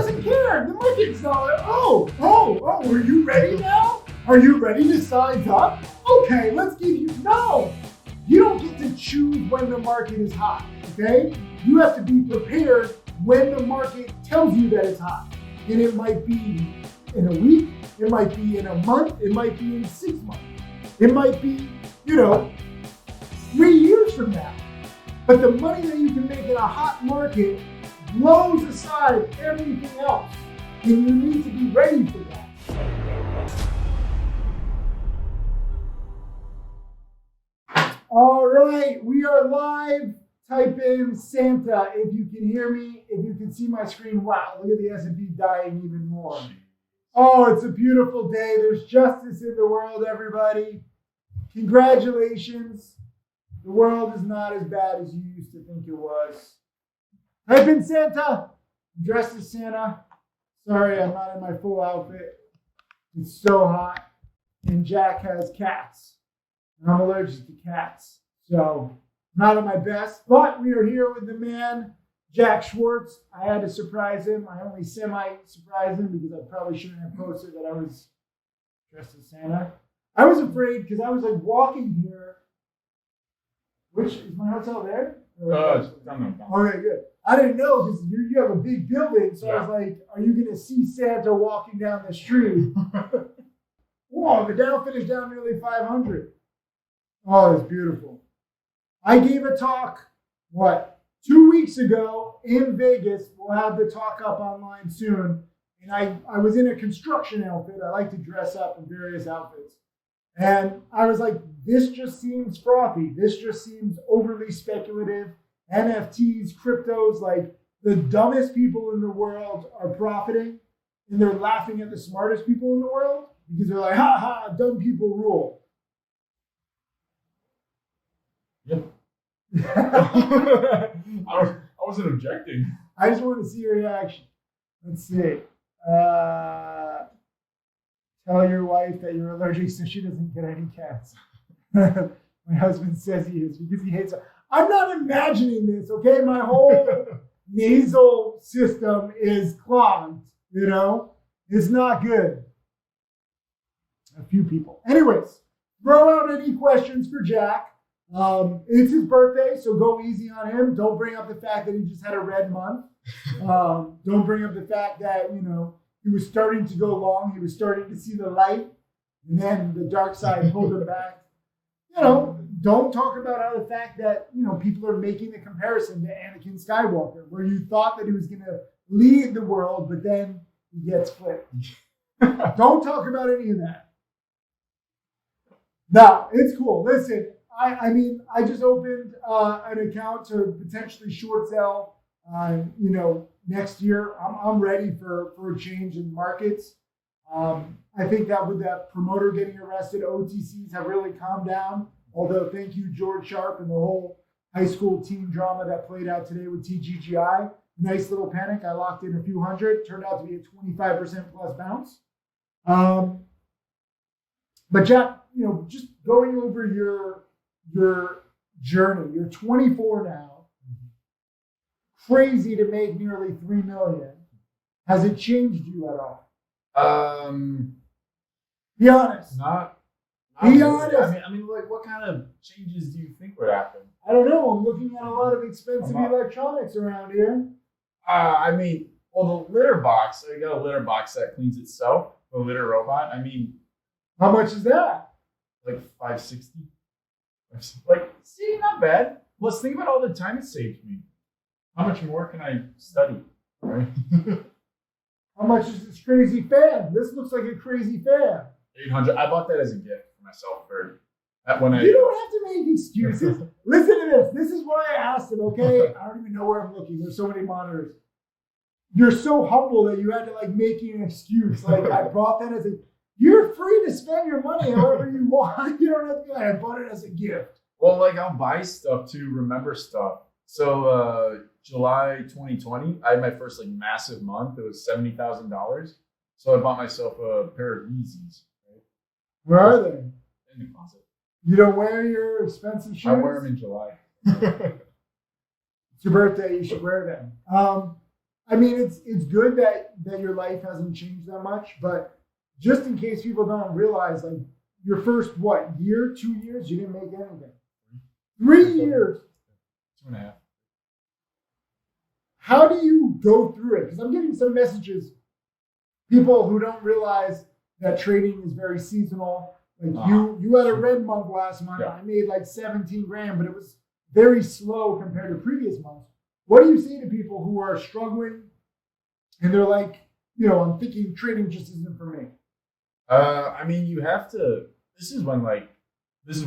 doesn't care. The market's not like, oh, are you ready now? Are you ready to size up? Okay, let's give you, no. You don't get to choose when the market is hot, okay? You have to be prepared when the market tells you that it's hot. And it might be in a week, it might be in a month, it might be in 6 months. It might be, 3 years from now. But the money that you can make in a hot market blows aside everything else. And you need to be ready for that. All right, we are live. Type in Santa if you can hear me, if you can see my screen. Wow, look at the S&P dying even more. Oh, it's a beautiful day. There's justice in the world, everybody. Congratulations. The world is not as bad as you used to think it was. Type in Santa. I'm dressed as Santa. Sorry, I'm not in my full outfit. It's so hot. And Jack has cats. And I'm allergic to cats. So, not at my best. But we are here with the man, Jack Schwarze. I had to surprise him. I only semi-surprised him because I probably shouldn't have posted that I was dressed as Santa. I was afraid because I was like walking here. Which, is my hotel there? It's down. Okay, good. I didn't know because you have a big building, so I was like, are you going to see Santa walking down the street? Whoa, the Dow finished down nearly 500. Oh, it's beautiful. I gave a talk, 2 weeks ago in Vegas. We'll have the talk up online soon. And I was in a construction outfit. I like to dress up in various outfits. And I was like, this just seems frothy. This just seems overly speculative. NFTs, cryptos, like the dumbest people in the world are profiting. And they're laughing at the smartest people in the world because they're like, ha ha, dumb people rule. Yep. I wasn't objecting. I just want to see your reaction. Let's see. Tell your wife that you're allergic so she doesn't get any cats. My husband says he is because he hates her. I'm not imagining this, okay? My whole nasal system is clogged, It's not good. A few people. Anyways, throw out any questions for Jack. It's his birthday, so go easy on him. Don't bring up the fact that he just had a red month. Don't bring up the fact that, he was starting to go long. He was starting to see the light, and then the dark side pulled him back. Don't talk about the fact that, people are making the comparison to Anakin Skywalker, where you thought that he was going to lead the world, but then he gets flipped. Don't talk about any of that. No, it's cool. Listen, I just opened an account to potentially short sell, next year. I'm ready for a change in markets. I think that with that promoter getting arrested, OTCs have really calmed down. Although, thank you, George Sharp, and the whole high school team drama that played out today with TGGI. Nice little panic. I locked in a few hundred. Turned out to be a 25% plus bounce. But Jack, just going over your journey. You're 24 now. Crazy to make nearly $3 million. Has it changed you at all? Be honest. Not Be really. honest. I mean, like, what kind of changes do you think would happen? I don't know. I'm looking at a lot of expensive electronics around here. The litter box. I got a litter box that cleans itself. A litter robot. How much is that? Like $560. Like, see, not bad. Let's think about all the time it saves me. How much more can I study? Right? How much is this crazy fan? This looks like a crazy fan. $800. I bought that as a gift for myself You don't have to make excuses. Listen to this. This is what I asked him, okay? I don't even know where I'm looking. There's so many monitors. You're so humble that you had to make you an excuse. I bought that as you're free to spend your money however you want. You don't have to be I bought it as a gift. Well, I'll buy stuff to remember stuff. So July 2020, I had my first massive month. It was $70,000. So I bought myself a pair of Yeezys. Right? Where are they? In the closet. You don't wear your expensive shoes? I wear them in July. It's your birthday. You should wear them. I mean, it's good that your life hasn't changed that much, but just in case people don't realize, like your first 2 years, you didn't make anything. 3 years. 2.5. How do you go through it? Because I'm getting some messages, people who don't realize that trading is very seasonal. Like you had a red month last month. Yeah. I made like 17 grand, but it was very slow compared to previous months. What do you say to people who are struggling and they're like, I'm thinking trading just isn't for me? I mean, you have to. This is what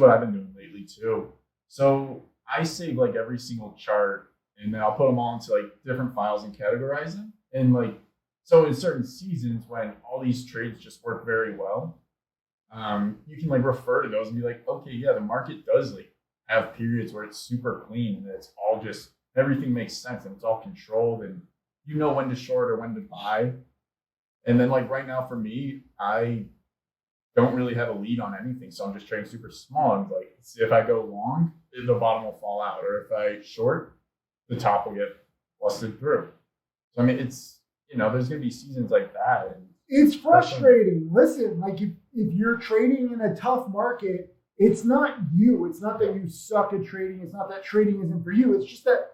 I've been doing lately too. So I save like every single chart, and then I'll put them all into like different files and categorize them. And like, so in certain seasons when all these trades just work very well, you can like refer to those and be like, okay, yeah, the market does like have periods where it's super clean and it's all just everything makes sense and it's all controlled and you know when to short or when to buy. And then like right now for me, I don't really have a lead on anything, so I'm just trading super small. And like, if I go long, the bottom will fall out, or if I short, the top will get busted through. So I mean, it's there's gonna be seasons like that. And it's frustrating. Listen, like if you're trading in a tough market, it's not you. It's not that you suck at trading. It's not that trading isn't for you. It's just that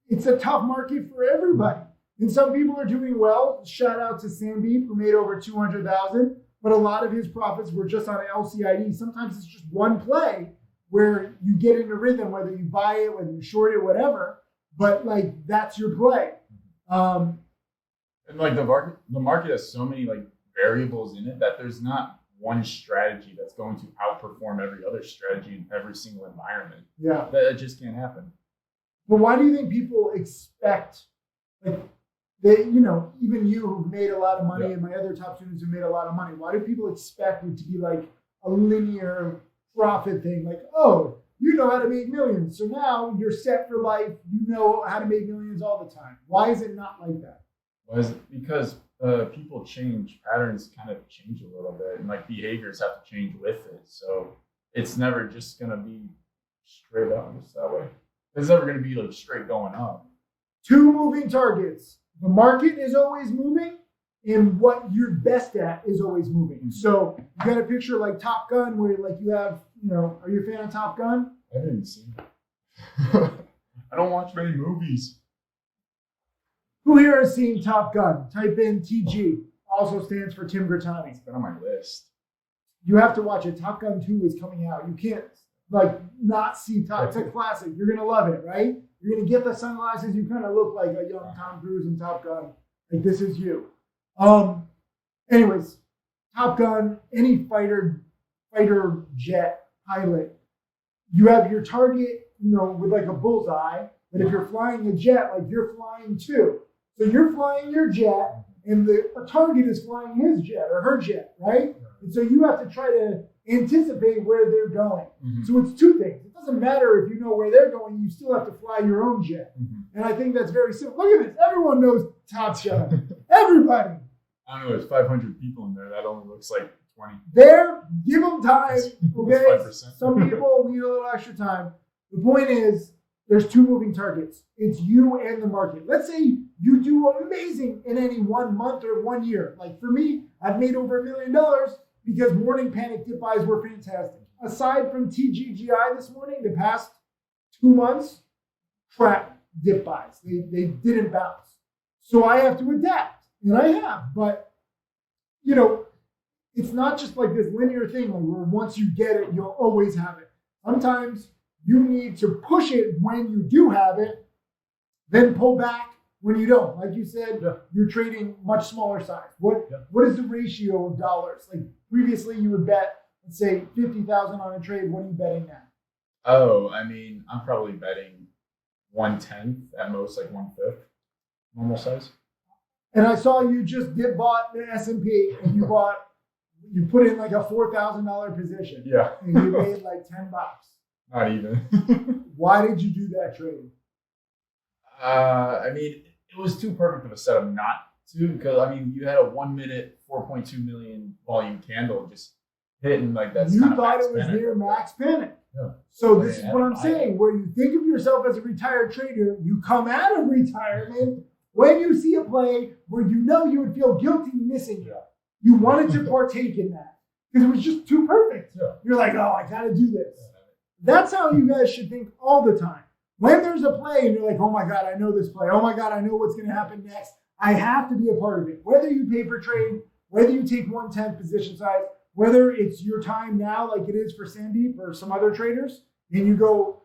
it's a tough market for everybody. And some people are doing well. Shout out to Sandeep, who made over 200,000. But a lot of his profits were just on LCID. Sometimes it's just one play where you get in a rhythm, whether you buy it, whether you short it, whatever. But like that's your play. And like the market has so many like variables in it that there's not one strategy that's going to outperform every other strategy in every single environment. Yeah, that just can't happen. But why do you think people expect like? Even you who made a lot of money and my other top students who made a lot of money, why do people expect it to be like a linear profit thing? Like, oh, you know how to make millions. So now you're set for life. You know how to make millions all the time. Why is it not like that? Why is it? Because people change, patterns kind of change a little bit, and like behaviors have to change with it. So it's never just going to be straight up just that way. It's never going to be like straight going up. 2 moving targets. The market is always moving, and what you're best at is always moving. So you got a picture like Top Gun where like you have, are you a fan of Top Gun? I didn't see it. I don't watch many movies. Who here has seen Top Gun? Type in TG. Also stands for Tim Grattani. It's been on my list. You have to watch it. Top Gun 2 is coming out. You can't like not see Top. It's a classic. You're gonna love it, right? You're going to get the sunglasses. You kind of look like a young Tom Cruise in Top Gun. Like, this is you. Anyways, Top Gun, any fighter jet pilot, you have your target, with like a bullseye. But if you're flying a jet, like you're flying too. So you're flying your jet, and the target is flying his jet or her jet, right? And so you have to try to anticipate where they're going. Mm-hmm. So it's 2 things. It doesn't matter if you know where they're going, you still have to fly your own jet. Mm-hmm. And I think that's very simple. Look at this. Everyone knows Top Gun. Everybody. I don't know, there's 500 people in there. That only looks like 20. There, give them time. Okay. 5%. Some people need a little extra time. The point is, there's 2 moving targets. It's you and the market. Let's say you do amazing in any 1 month or 1 year. Like for me, I've made over $1 million because morning panic dip buys were fantastic. Aside from TGGI this morning, the past 2 months, crap dip buys. They didn't bounce. So I have to adapt, and I have. But, it's not just like this linear thing where once you get it, you'll always have it. Sometimes you need to push it when you do have it, then pull back when you don't. Like you said, You're trading much smaller size. What is the ratio of dollars? Like previously you would bet, let's say 50,000 on a trade. What are you betting now? Oh, I mean, I'm probably betting 1/10 at most, like 1/5 normal size. And I saw you just bought the S&P and you put in like a $4,000 position. Yeah. And you made like $10. Not even. Why did you do that trade? I mean, it was too perfect of a setup not to, because I mean, you had a 1 minute 4.2 million volume candle just hitting like that. You thought it was near max panic. Yeah. So this is what I'm saying. Where you think of yourself as a retired trader, you come out of retirement when you see a play where you know you would feel guilty missing it, you wanted to partake in that because it was just too perfect. Yeah. You're like, oh, I got to do this. That's how you guys should think all the time. When there's a play and you're like, oh my God, I know this play. Oh my God, I know what's going to happen next. I have to be a part of it. Whether you paper trade, whether you take 1/10 position size, whether it's your time now like it is for Sandeep or some other traders, and you go,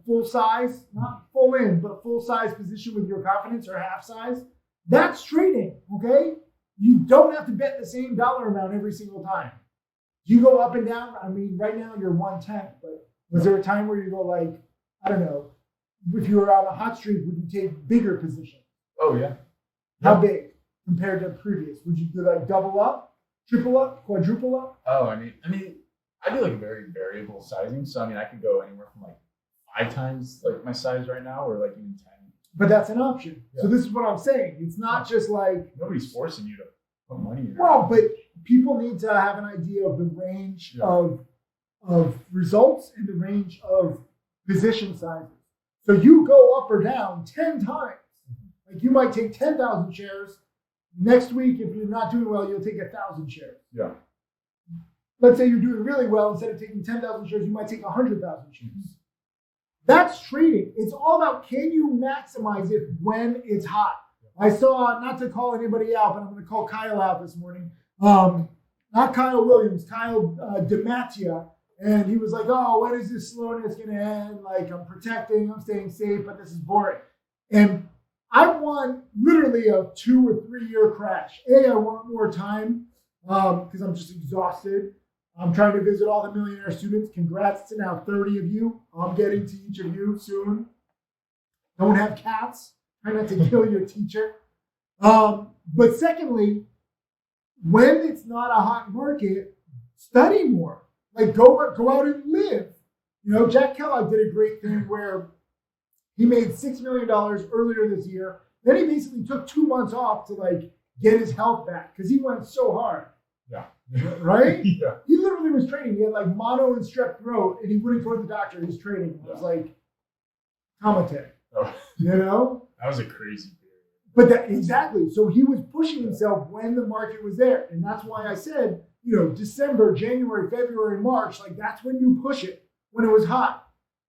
full size, not full in, but full size position with your confidence or half size, that's trading, okay? You don't have to bet the same dollar amount every single time. You go up and down. I mean, right now you're 1/10, but was there a time where you go like, I don't know, if you were on a hot streak, would you take bigger positions? Oh, yeah. How big compared to previous? Would you do like double up, triple up, quadruple up? Oh, I mean, I do like a very variable sizing. So, I could go anywhere from like 5 times like my size right now or like even 10. But that's an option. Yeah. So this is what I'm saying. It's not just like... Nobody's forcing you to put money in. Well, but people need to have an idea of the range of results and the range of position sizes. So you go up or down 10 times. Like you might take 10,000 shares. Next week, if you're not doing well, you'll take 1,000 shares. Yeah. Let's say you're doing really well. Instead of taking 10,000 shares, you might take 100,000 shares. That's trading. It's all about, can you maximize it when it's hot? I saw, not to call anybody out, but I'm going to call Kyle out this morning. Not Kyle Williams, Kyle DeMattia. And he was like, oh, when is this slowness going to end? Like, I'm protecting, I'm staying safe, but this is boring. And I want literally a 2 or 3 year crash. I want more time because I'm just exhausted. I'm trying to visit all the Millionaire students. Congrats to now 30 of you. I'm getting to each of you soon. Don't have cats. Try not to kill your teacher. But secondly, when it's not a hot market, study more. Like go out and live. Jack Kellogg did a great thing where he made $6 million earlier this year. Then he basically took 2 months off to like get his health back because he went so hard. Yeah. Right? Yeah. He literally was training. He had like mono and strep throat, and he wouldn't go to the doctor. He was training. It was like Kamate. Oh. That was a crazy period. But exactly. So he was pushing himself when the market was there. And that's why I said, December, January, February, March, like that's when you push it, when it was hot.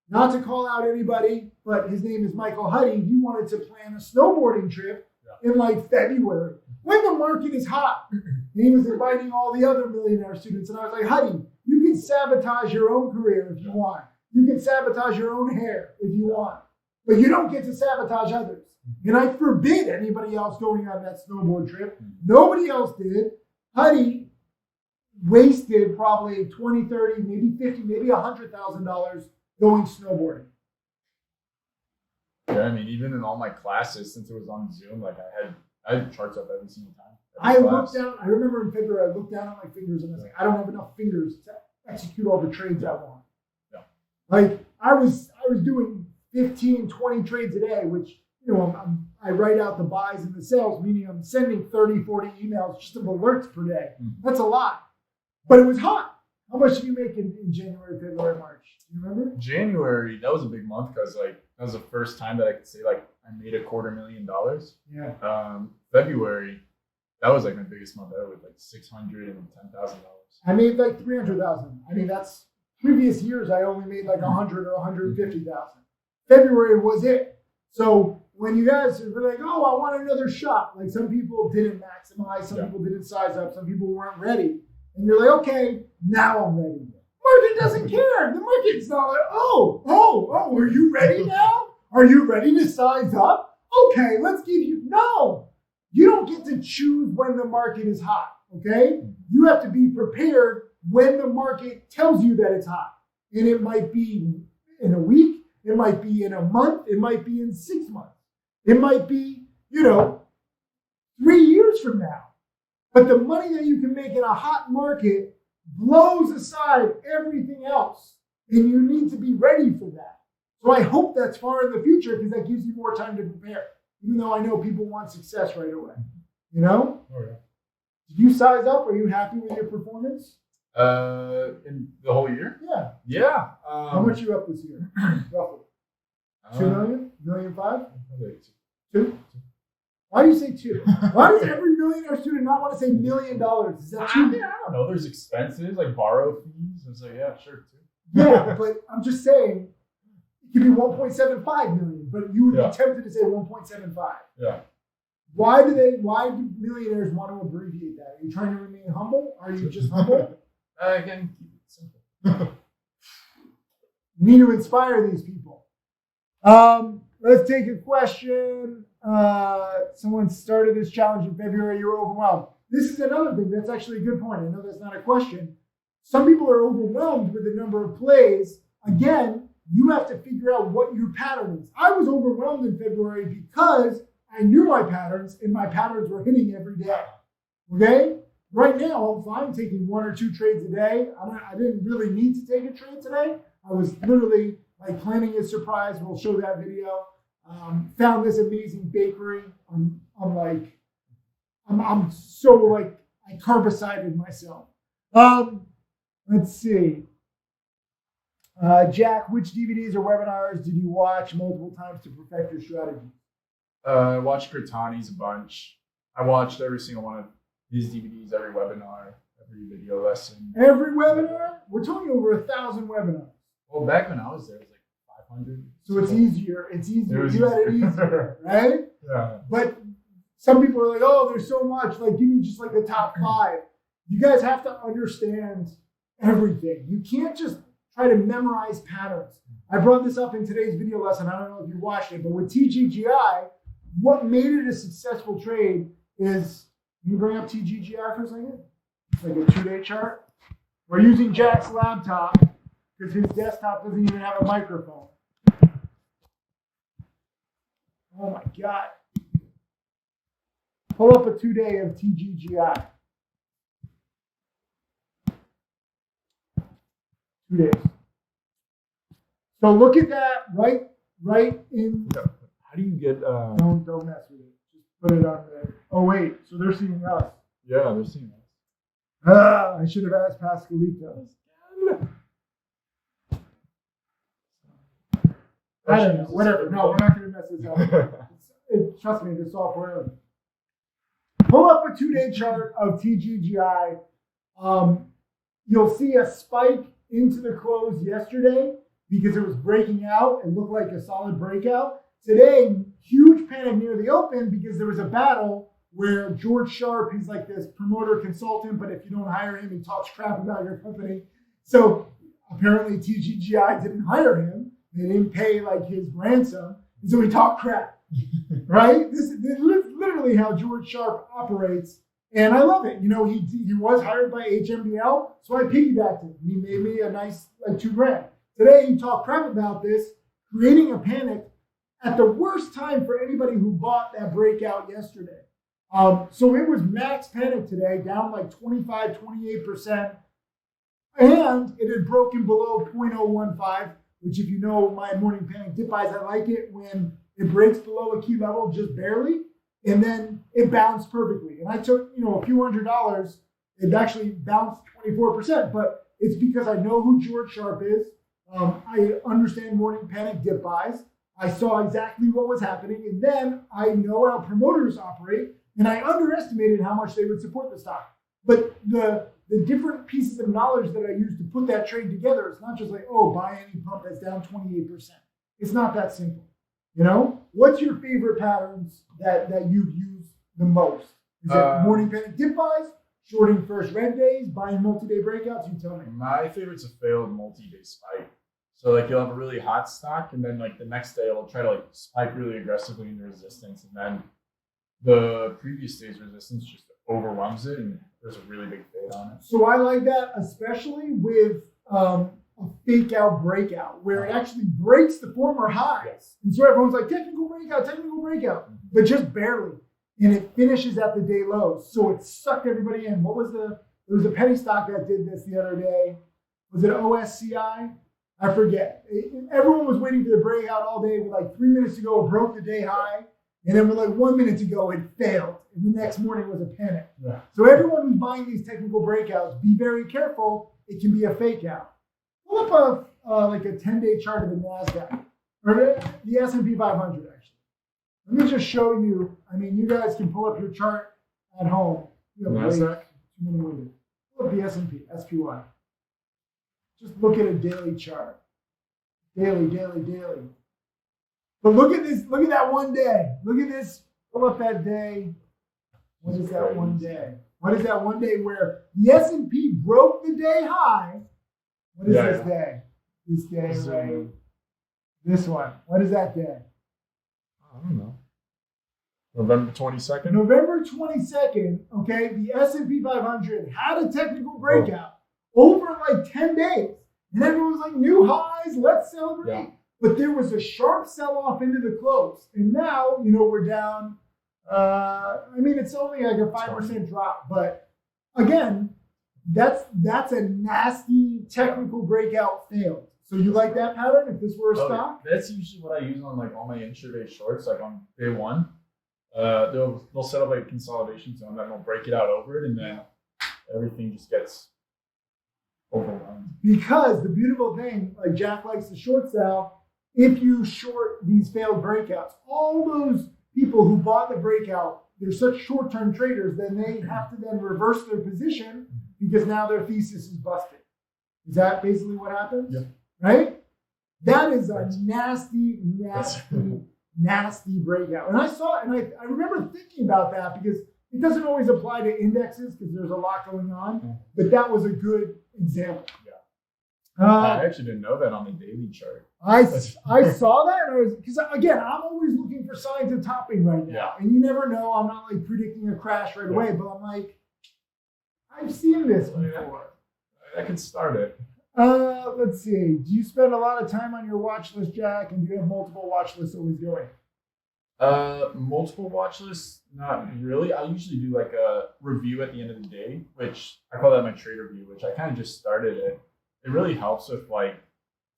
Not to call out anybody, but his name is Michael Huddy. He wanted to plan a snowboarding trip in like February when the market is hot. And he was inviting all the other Millionaire students. And I was like, Huddy, you can sabotage your own career if you want. You can sabotage your own hair if you want. But you don't get to sabotage others. And I forbid anybody else going on that snowboard trip. Nobody else did. Huddy wasted probably 20, 30, maybe 50, maybe $100,000 going snowboarding. Yeah, even in all my classes, since it was on Zoom, like I had charts up every single time. I looked down. I remember in February, I looked down at my fingers and I was like, I don't have enough fingers to execute all the trades I want. Yeah. Like I was doing 15, 20 trades a day, which I write out the buys and the sells, meaning I'm sending 30, 40 emails just of alerts per day. That's a lot. But it was hot. How much did you make in January, February, March? Do you remember? January, that was a big month because that was the first time that I could say I made $250,000. Yeah. February, that was like my biggest month ever with $610,000. I made like 300,000. That's previous years. I only made like 100 or 150,000. February was it. So when you guys were like, oh, I want another shot. Like some people didn't maximize, some people didn't size up, some people weren't ready. And you're like, okay, now I'm ready. Market doesn't care. The market's not like, oh, are you ready now? Are you ready to size up? Okay, let's give you, no. You don't get to choose when the market is hot, okay? You have to be prepared when the market tells you that it's hot. And it might be in a week, it might be in a month, it might be in 6 months. It might be, 3 years from now. But the money that you can make in a hot market blows aside everything else. And you need to be ready for that. So I hope that's far in the future because that gives you more time to prepare. Even though I know people want success right away. Oh, yeah. Did you size up? Are you happy with your performance? In the whole year? Yeah. Yeah. How much are you up this year? Roughly. 2 million? $1.5 million? 2? Why do you say 2? Why does every millionaire student not want to say $1 million? Is that too? I don't know. There's expenses like borrow fees. It's like, yeah, sure, 2. Yeah, but I'm just saying it could be 1.75 million, but you would be tempted to say 1.75. Yeah. Why do millionaires want to abbreviate that? Are you trying to remain humble? Are you just humble? Again, keep it simple. You need to inspire these people. Let's take a question. Someone started this challenge in February. You were overwhelmed. This is another thing. That's actually a good point. I know that's not a question. Some people are overwhelmed with the number of plays. Again, you have to figure out what your pattern is. I was overwhelmed in February because I knew my patterns, and my patterns were hitting every day. Okay? Right now, I'm fine taking 1 or 2 trades a day. I didn't really need to take a trade today. I was literally like planning a surprise. We'll show that video. Found this amazing bakery. I'm so like I carbocided myself. Let's see. Jack, which DVDs or webinars did you watch multiple times to perfect your strategy? I watched Gritani's a bunch. I watched every single one of his DVDs, every webinar, every video lesson. Every webinar? We're talking over 1,000 webinars. Well, back when I was there, it was like 500. So it's easier. It's easier. It you had it easier, right? Yeah. But some people are like, oh, there's so much. Like, give me just like the top 5. You guys have to understand everything. You can't just try to memorize patterns. I brought this up in today's video lesson. I don't know if you watched it, but with TGGI, what made it a successful trade is, can you bring up TGGI for a second? It's like a 2-day chart. We're using Jack's laptop because his desktop doesn't even have a microphone. Oh my God. Pull up a 2-day of TGGI. 2 days. So look at that right in. How do you get? Don't mess with it. Just put it on there. Oh wait, so they're seeing us. Yeah, they're seeing us. I should have asked Pascalito. I don't know. Whatever. No, we're not going to mess this up. Trust me, the software. Pull up a 2-day chart of TGGI. You'll see a spike into the close yesterday because it was breaking out and looked like a solid breakout. Today, huge panic near the open because there was a battle where George Sharp, he's like this promoter consultant, but if you don't hire him, he talks crap about your company. So apparently TGGI didn't hire him. They didn't pay like his ransom. And so he talked crap, right? This is literally how George Sharp operates. And I love it. You know, he was hired by HMBL, so I piggybacked him. He made me a nice like $2,000. Today, he talked crap about this, creating a panic at the worst time for anybody who bought that breakout yesterday. So it was max panic today, down like 25, 28%. And it had broken below 0.015, which if you know my morning panic dip buys, I like it when it breaks below a key level just barely. And then it bounced perfectly. And I took, a few $100. It actually bounced 24%, but it's because I know who George Sharp is. I understand morning panic dip buys. I saw exactly what was happening. And then I know how promoters operate. And I underestimated how much they would support the stock. But the different pieces of knowledge that I used to put that trade together, it's not just like, oh, buy any pump that's down 28%. It's not that simple. What's your favorite patterns that you've used the most? Is it morning panic dip buys, shorting first red days, buying multi-day breakouts? You tell me. My favorite's a failed multi-day spike. So like you'll have a really hot stock, and then like the next day it'll try to like spike really aggressively into resistance, and then the previous day's resistance just overwhelms it, and there's a really big fade on it. So I like that, especially with a fake out breakout where it actually breaks the former highs. Yes. And so everyone's like, technical breakout, but just barely. And it finishes at the day lows. So it sucked everybody in. There was a penny stock that did this the other day. Was it OSCI? I forget. Everyone was waiting for the breakout all day. With like 3 minutes to go, it broke the day high. And then with like 1 minute to go, it failed. And the next morning was a panic. Yeah. So everyone who's buying these technical breakouts, be very careful. It can be a fake out. Pull up like a 10-day chart of the NASDAQ, or the S&P 500 actually. Let me just show you. I mean, you guys can pull up your chart at home. You have NASDAQ? pull up the S&P, SPY. Just look at a daily chart. Daily. But look at this. Look at that one day. Look at this. Pull up that day. What is that one day? What is that one day where the S&P broke the day high? What is this day? This day, right? This one. What is that day? I don't know. November 22nd? November 22nd, okay, the S&P 500 had a technical breakout over like 10 days. And everyone was like, new highs, let's celebrate. Yeah. But there was a sharp sell-off into the close. And now, we're down, it's only like a 5% drop. But again, that's a nasty technical breakout fail. So you like that pattern if this were a stock? Yeah. That's usually what I use on like all my intraday shorts, like on day one. They'll set up like a consolidation zone, then they'll break it out over it, and then everything just gets overwhelmed. Because the beautiful thing, like Jack likes to short sell, if you short these failed breakouts, all those people who bought the breakout, they're such short-term traders, then they have to then reverse their position because now their thesis is busted. Is that basically what happens? Yeah. Right? That is a nasty breakout. And I saw it, and I remember thinking about that because it doesn't always apply to indexes because there's a lot going on, but that was a good example. Yeah. I actually didn't know that on the daily chart. I saw that, and because again, I'm always looking for signs of topping right now, and you never know. I'm not like predicting a crash right away, but I'm like, I've seen this before. I can start it. Let's see. Do you spend a lot of time on your watch list, Jack? And do you have multiple watch lists always going? Multiple watch lists? Not really. I usually do like a review at the end of the day, which I call that my trade review, which I kind of just started it. It really helps with like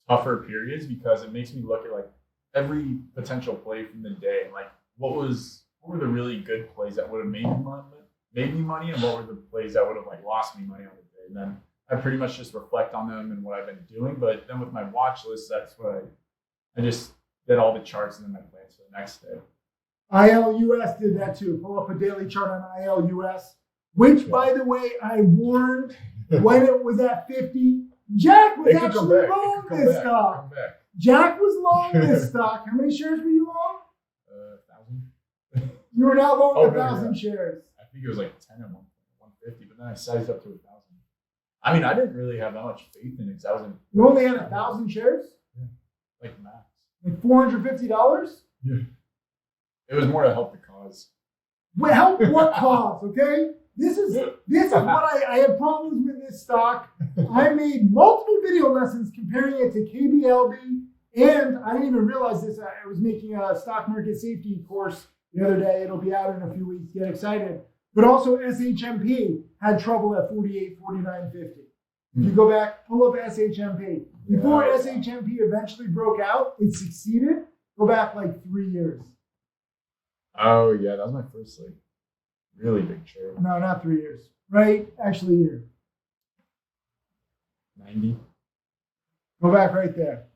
tougher periods because it makes me look at like every potential play from the day and like what were the really good plays that would have made me money and what were the plays that would have like lost me money on the day. And then I pretty much just reflect on them and what I've been doing. But then with my watch list, that's what I just did all the charts and then my plans for the next day. ILUS did that too. Pull up a daily chart on ILUS, which by the way, I warned when it was at 50. Jack was actually long this stock. Jack was long this stock. How many shares were you long? 1,000. You were now long 1,000 shares. I think it was like 10 at 150, but then I sized up to 1,000. I mean, I didn't really have that much faith in it because I wasn't. You only had 1,000 shares? Yeah, like max. Like $450? Yeah. It was more to help the cause. Well, help what cause? Okay, this is what I have problems with this stock. I made multiple video lessons comparing it to KBLV, and I didn't even realize this. I was making a stock market safety course the other day. It'll be out in a few weeks. Get excited. But also SHMP had trouble at 48, 49, 50. If you go back, pull up SHMP. Before SHMP eventually broke out, it succeeded. Go back like 3 years. Oh, yeah. That was my first like really big trade. No, not 3 years. Right? Actually, a year. 90. Go back right there.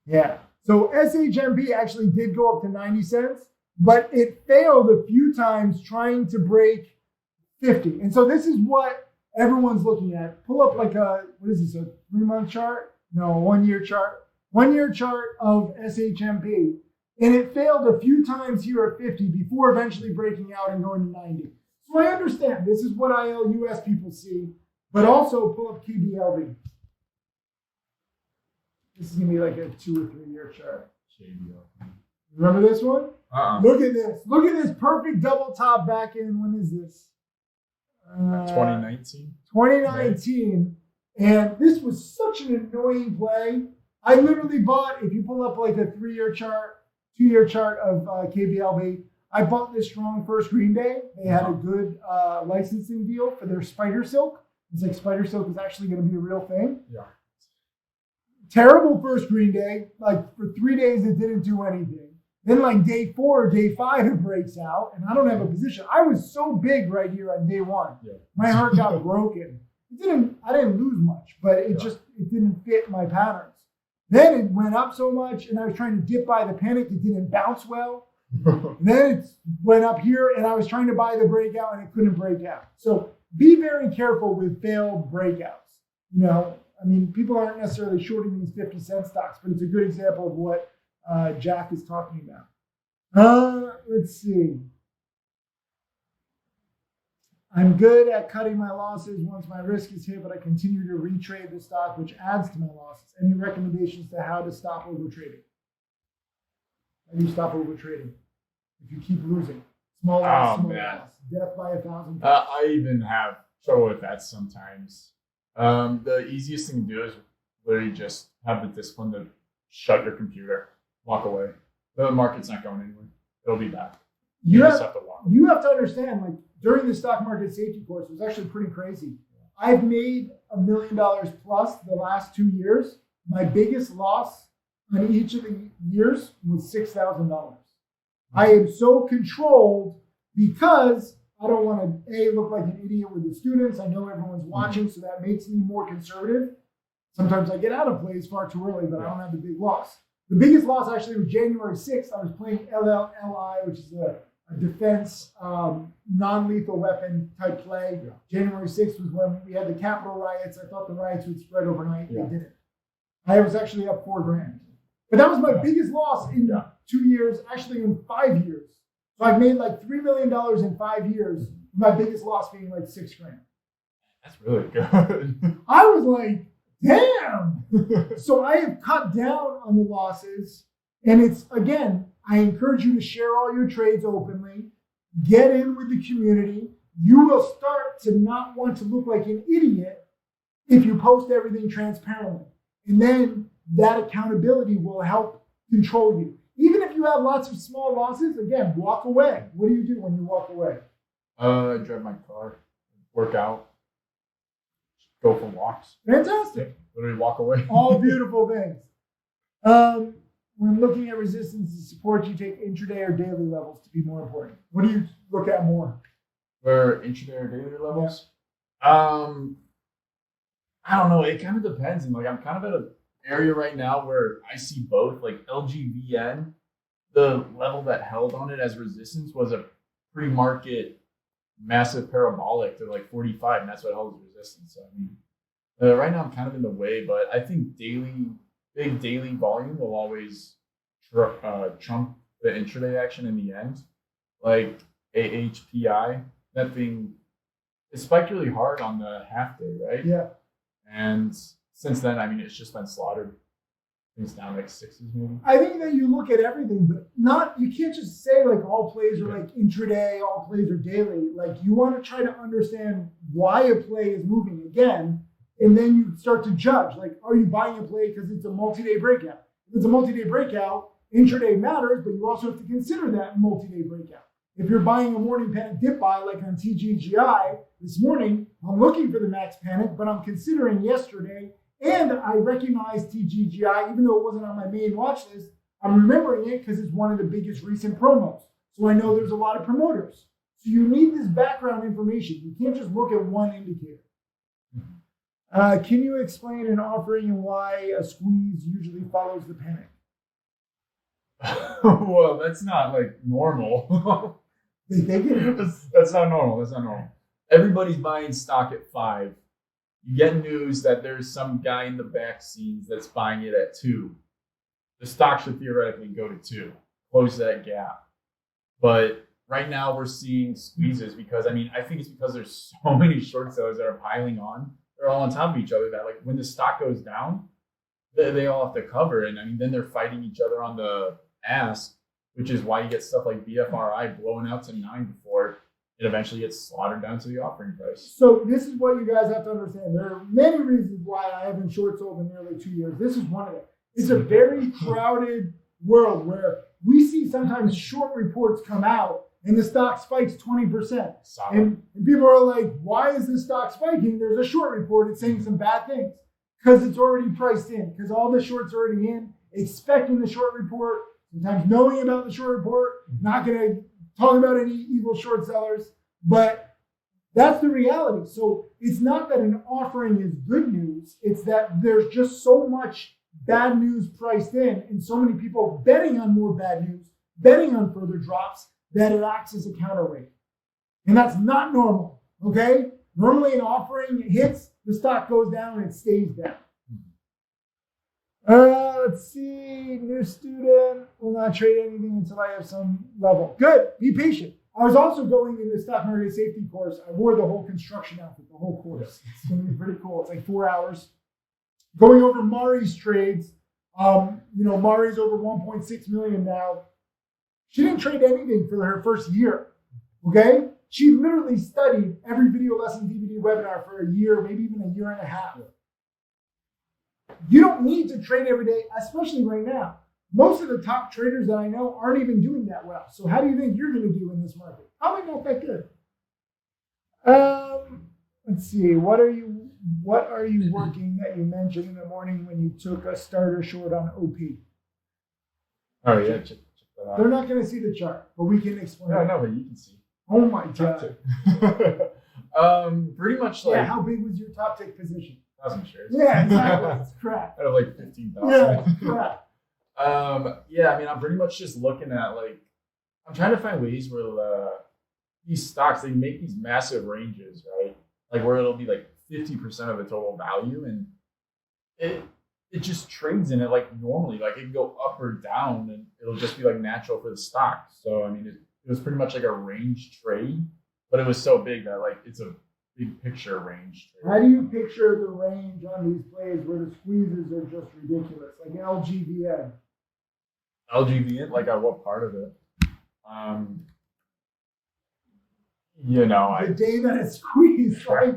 Yeah. So SHMP actually did go up to 90 cents, but it failed a few times trying to break 50. And so this is what everyone's looking at. Pull up like a 3-month chart? No, a 1 year chart. 1 year chart of SHMP. And it failed a few times here at 50 before eventually breaking out and going to 90. So I understand this is what ILUS people see, but also pull up KBLV. This is going to be like a 2 or 3 year chart. KBLV. Remember this one? Look at this. Look at this perfect double top back in. When is this? 2019. 2019. And this was such an annoying play. I literally bought, if you pull up like a 3 year chart, 2 year chart of KBLV, I bought this strong first green day. They had a good licensing deal for their spider silk. It's like spider silk is actually going to be a real thing. Yeah. Terrible first green day. Like for 3 days, it didn't do anything. Then like day 4, day 5, it breaks out, and I don't have a position. I was so big right here on day 1. Yeah. My heart got broken. I didn't lose much, but it didn't fit my patterns. Then it went up so much, and I was trying to dip buy the panic. It didn't bounce well. Then it went up here, and I was trying to buy the breakout, and it couldn't break out. So be very careful with failed breakouts. I mean, people aren't necessarily shorting these 50-cent stocks, but it's a good example of what Jack is talking about. Let's see. I'm good at cutting my losses once my risk is hit, but I continue to retrade the stock, which adds to my losses. Any recommendations to how to stop overtrading? How do you stop overtrading? If you keep losing. Small loss, small loss. Death by 1,000. I even have trouble with that sometimes. The easiest thing to do is literally just have the discipline to shut your computer, walk away. The market's not going anywhere. It'll be back. You just have to walk away. You have to understand, like, during the stock market safety course, it was actually pretty crazy. I've made $1 million plus the last 2 years. My biggest loss on each of the years was $6,000. I am so controlled because I don't want to look like an idiot with the students. I know everyone's watching, so that makes me more conservative. Sometimes I get out of plays far too early, but I don't have the big loss. The biggest loss actually was January 6th. I was playing LLLI, which is a defense non-lethal weapon type play. Yeah. January 6th was when we had the Capitol riots. I thought the riots would spread overnight. Yeah. They didn't. I was actually up $4,000. But that was my biggest loss in 2 years, actually in 5 years. So I've made like $3 million in 5 years. My biggest loss being like $6,000. That's really good. I was like, damn. So I have cut down on the losses. And it's, again, I encourage you to share all your trades openly. Get in with the community. You will start to not want to look like an idiot if you post everything transparently. And then that accountability will help control you. Even if you have lots of small losses, again, walk away. What do you do when you walk away? I drive my car, work out, go for walks. Fantastic. Literally walk away. All beautiful things. When looking at resistance and support, you take intraday or daily levels to be more important. What do you look at more? For intraday or daily levels? Yeah. I don't know. It kind of depends. And like I'm kind of at an area right now where I see both. Like LGVN, the level that held on it as resistance was a pre-market massive parabolic to like 45, and that's what held as resistance. So I mean, right now I'm kind of in the way, but I think big daily volume will always trump the intraday action in the end. Like AHPI, that thing, it spiked really hard on the half day, right? Yeah. And since then, I mean, it's just been slaughtered. Things down like 6s maybe. I think that you look at everything, but you can't just say like all plays are like intraday, all plays are daily. Like you want to try to understand why a play is moving again, and then you start to judge. Like, are you buying a play because it's a multi-day breakout? If it's a multi-day breakout, intraday matters, but you also have to consider that multi-day breakout. If you're buying a morning panic dip buy like on TGGI this morning, I'm looking for the max panic, but I'm considering yesterday. And I recognize TGGI, even though it wasn't on my main watch list, I'm remembering it because it's one of the biggest recent promos. So I know there's a lot of promoters. So you need this background information. You can't just look at one indicator. Can you explain an offering and why a squeeze usually follows the panic? Well, that's not like normal. They think it is. That's not normal. That's not normal. Everybody's buying stock at 5. You get news that there's some guy in the back scenes that's buying it at 2. The stock should theoretically go to 2, close that gap. But right now we're seeing squeezes because, I think it's because there's so many short sellers that are piling on. They're all on top of each other that like when the stock goes down, they all have to cover. And then they're fighting each other on the ask, which is why you get stuff like BFRI blowing out to 9 before it eventually gets slaughtered down to the offering price. So this is what you guys have to understand. There are many reasons why I haven't short sold in nearly 2 years. This is one of them. It's a very crowded world where we see sometimes short reports come out and the stock spikes 20%. And people are like, why is this stock spiking? There's a short report. It's saying some bad things. Because it's already priced in. Because all the shorts are already in, expecting the short report, sometimes knowing about the short report, not going to talk about any evil short sellers, but that's the reality. So it's not that an offering is good news. It's that there's just so much bad news priced in and so many people betting on more bad news, betting on further drops, that it acts as a counterweight. And that's not normal, okay? Normally an offering hits, the stock goes down and it stays down. Let's see, new student, will not trade anything until I have some level. Good, be patient. I was also going in the stock market safety course. I wore the whole construction outfit, the whole course. It's going to be pretty cool. It's like 4 hours. Going over Mari's trades. Mari's over 1.6 million now. She didn't trade anything for her first year, okay? She literally studied every video lesson DVD webinar for a year, maybe even a year and a half. You don't need to trade every day, especially right now. Most of the top traders that I know aren't even doing that well. So how do you think you're going to do in this market? Probably not that good. Let's see. What are you working that you mentioned in the morning when you took a starter short on OP? Oh yeah, check that out. They're not going to see the chart, but we can explain. No, no, but you can see. Oh my god. Pretty much like. Yeah. How big was your top tick position? 1,000 shares. Yeah, exactly. It's crap. Out of like 15,000. Yeah, it's crap. I'm pretty much just looking at I'm trying to find ways where these stocks, they make these massive ranges, right? Like where it'll be like 50% of the total value, and it just trades in it like normally. Like it can go up or down, and it'll just be like natural for the stock. So I mean, it was pretty much like a range trade, but it was so big that like it's a big picture range trade. How do you picture the range on these plays where the squeezes are just ridiculous, like LGVN? LGVN, like at what part of it? The day that it squeezed, like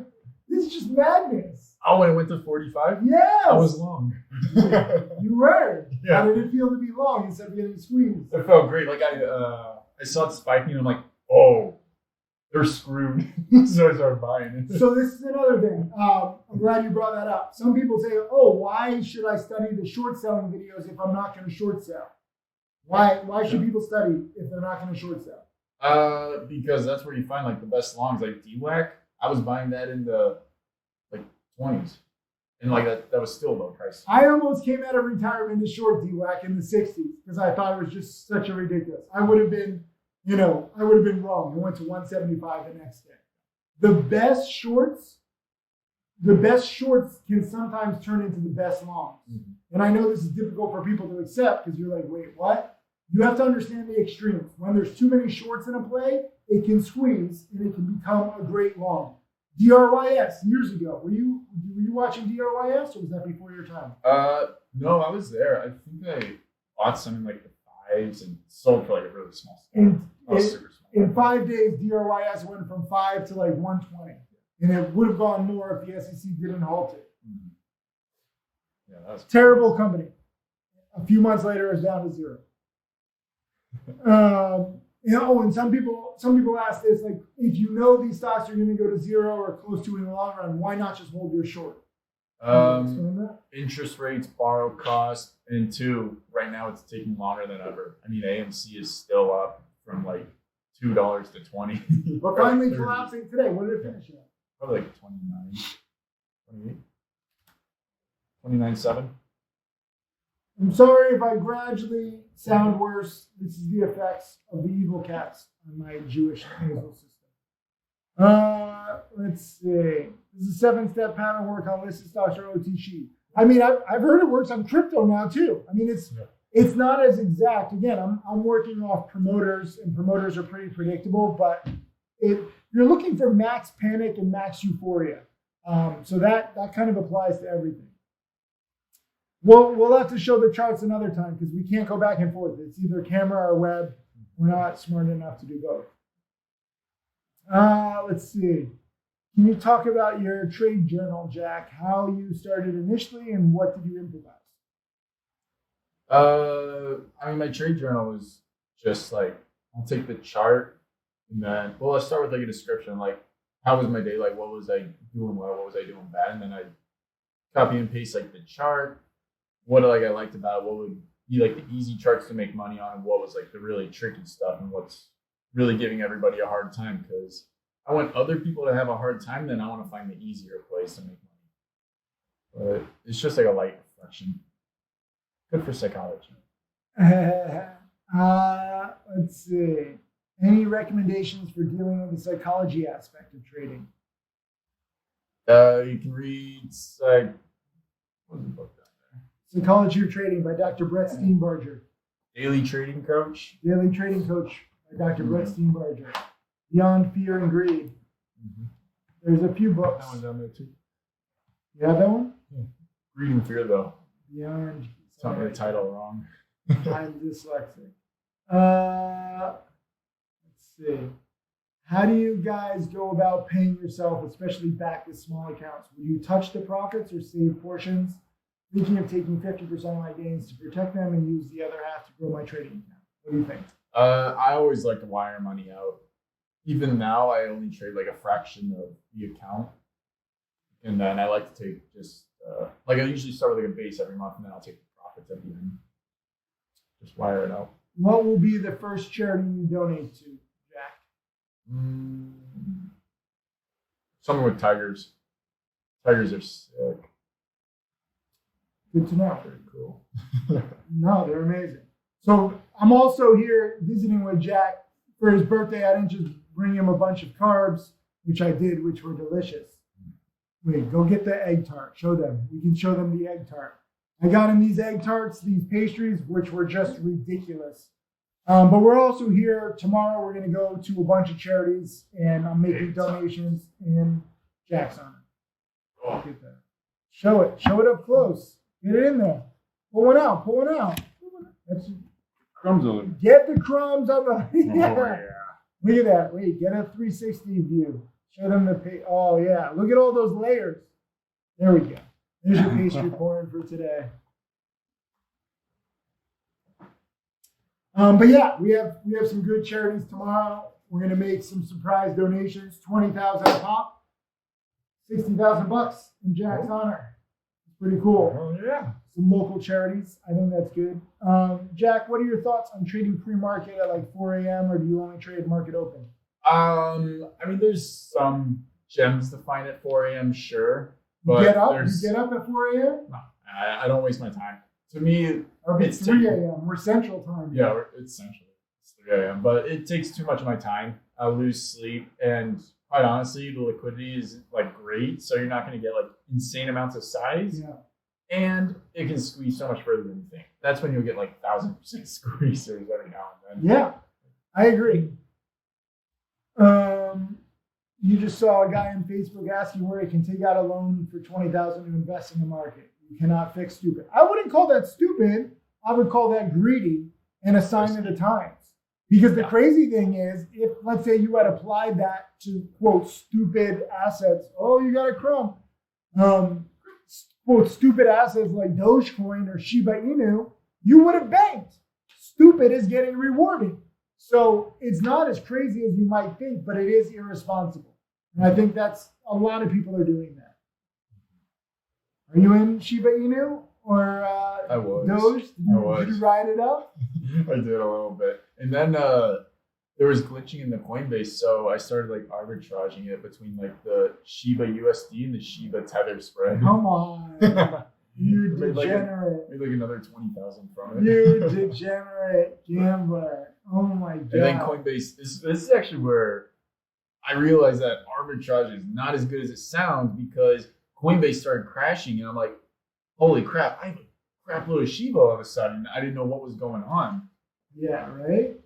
this is just madness. Oh, when it went to 45? Yes. I was long. You were. Yeah. How did it feel to be long instead of getting squeezed? It felt great. Like I saw it spiking, and I'm like, oh, they're screwed. So I started buying it. So this is another thing. I'm glad you brought that up. Some people say, oh, why should I study the short selling videos if I'm not going to short sell? Why should people study if they're not going to short sell? Because that's where you find like the best longs, like DWAC. I was buying that in the 20s, and like that was still low price. I almost came out of retirement to short DWAC in the 60s because I thought it was just such a ridiculous. I would have been wrong. It went to 175 the next day. The best shorts can sometimes turn into the best longs. Mm-hmm. And I know this is difficult for people to accept because you're like, wait, what? You have to understand the extremes. When there's too many shorts in a play, it can squeeze and it can become a great long. DRYS years ago. Were you watching DRYS, or was that before your time? No, I was there. I think I bought some in like the 5s and sold for like a really small stock. In 5 days, DRYS went from 5 to like 120, and it would have gone more if the SEC didn't halt it. Mm-hmm. Yeah, that was terrible company. A few months later, it's down to 0. And some people ask this, like, if you know these stocks are going to go to 0 or close to in the long run, why not just hold your short? Interest rates, borrow cost, and 2, right now it's taking longer than ever. I mean, AMC is still up from like $2 to 20. But finally collapsing today. What did it finish at? Probably like 29, 28, 29.7. I'm sorry if I gradually sound worse. This is the effects of the evil cats on my Jewish nasal system. Let's see. This is a 7-step pattern work on listed stocks or OTC. I mean, I've heard it works on crypto now too. I mean, it's not as exact. Again, I'm working off promoters, and promoters are pretty predictable, but you're looking for max panic and max euphoria. So that kind of applies to everything. We'll have to show the charts another time because we can't go back and forth. It's either camera or web. We're not smart enough to do both. Let's see. Can you talk about your trade journal, Jack? How you started initially and what did you improvise? I mean, my trade journal was just like, I'll take the chart and then, I'll start with like a description, like how was my day? Like, what was I doing well? What was I doing bad? And then I copy and paste like the chart. What I liked about it, what would be like the easy charts to make money on, and what was like the really tricky stuff, and what's really giving everybody a hard time, because I want other people to have a hard time, then I want to find the easier place to make money. But it's just like a light reflection. Good for psychology. Let's see. Any recommendations for dealing with the psychology aspect of trading? You can read what's the book down there? Psychology of Trading by Dr. Brett Steenbarger. Daily Trading Coach. Daily Trading Coach by Dr. Brett Steenbarger. Beyond Fear and Greed. There's a few books. That one's down there too. You have that one? Yeah. Greed and Fear, though. Beyond. Tell me the title wrong. I'm dyslexic. Let's see. How do you guys go about paying yourself, especially back with small accounts? Will you touch the profits or save portions? Thinking of taking 50% of my gains to protect them and use the other half to grow my trading account. What do you think? I always like to wire money out. Even now, I only trade like a fraction of the account. And then I like to take just, I usually start with like a base every month, and then I'll take the profits at the end. Just wire it out. What will be the first charity you donate to, Jack? Something with tigers. Tigers are sick. Good to know. Very cool. No, they're amazing. So I'm also here visiting with Jack for his birthday. I didn't just bring him a bunch of carbs, which I did, which were delicious. Wait, go get the egg tart. Show them. We can show them the egg tart. I got him these egg tarts, these pastries, which were just ridiculous. But we're also here tomorrow. We're going to go to a bunch of charities, and I'm making donations in Jack's honor. Look at that. Show it. Show it up close. Get it in there. Pull one out. Pull one out. That's, Crumbs on it. get the crumbs on the. Yeah. Oh, yeah. Look at that. Wait, get a 360 view. Show them the Oh, yeah. Look at all those layers. There we go. There's your pastry porn for today. But yeah, we have some good charities tomorrow. We're gonna make some surprise donations, 20,000 a pop, 60,000 bucks in Jack's honor. It's pretty cool. Oh yeah. Some local charities. I think that's good. Jack, what are your thoughts on trading pre-market at like 4 a.m. or do you only trade market open? I mean, there's some gems to find at 4 a.m. Sure, You but get up at 4 a.m. No, I don't waste my time. To me, Or it's 3 a.m. We're Central Time. Yeah, it's essentially it's 3 a.m. But it takes too much of my time. I lose sleep, and quite honestly, the liquidity is like great, so you're not going to get like insane amounts of size. Yeah. And it can squeeze so much further than you think. That's when you'll get like 1,000% squeezers every now and then. Yeah, I agree. You just saw a guy on Facebook asking where he can take out a loan for $20,000 to invest in the market. You cannot fix stupid. I wouldn't call that stupid. I would call that greedy and a sign of the times. Because the crazy thing is, if let's say you had applied that to quote stupid assets, oh, you got a crumb. Quote stupid assets like Dogecoin or Shiba Inu, you would have banked. Stupid is getting rewarded. So it's not as crazy as you might think, but it is irresponsible. And I think that's a lot of people are doing that. Are you in Shiba Inu or I was. Doge? Did you ride it up? I did a little bit. And then there was glitching in the Coinbase, so I started like arbitraging it between like the Shiba USD and the Shiba Tether spread. Come on. You degenerate. Made like another 20,000 from it. You degenerate gambler. Oh my God. And then Coinbase, this is actually where I realized that arbitrage is not as good as it sounds because Coinbase started crashing and I'm like, holy crap, I have a crap load of Shiba all of a sudden. I didn't know what was going on. Yeah, right?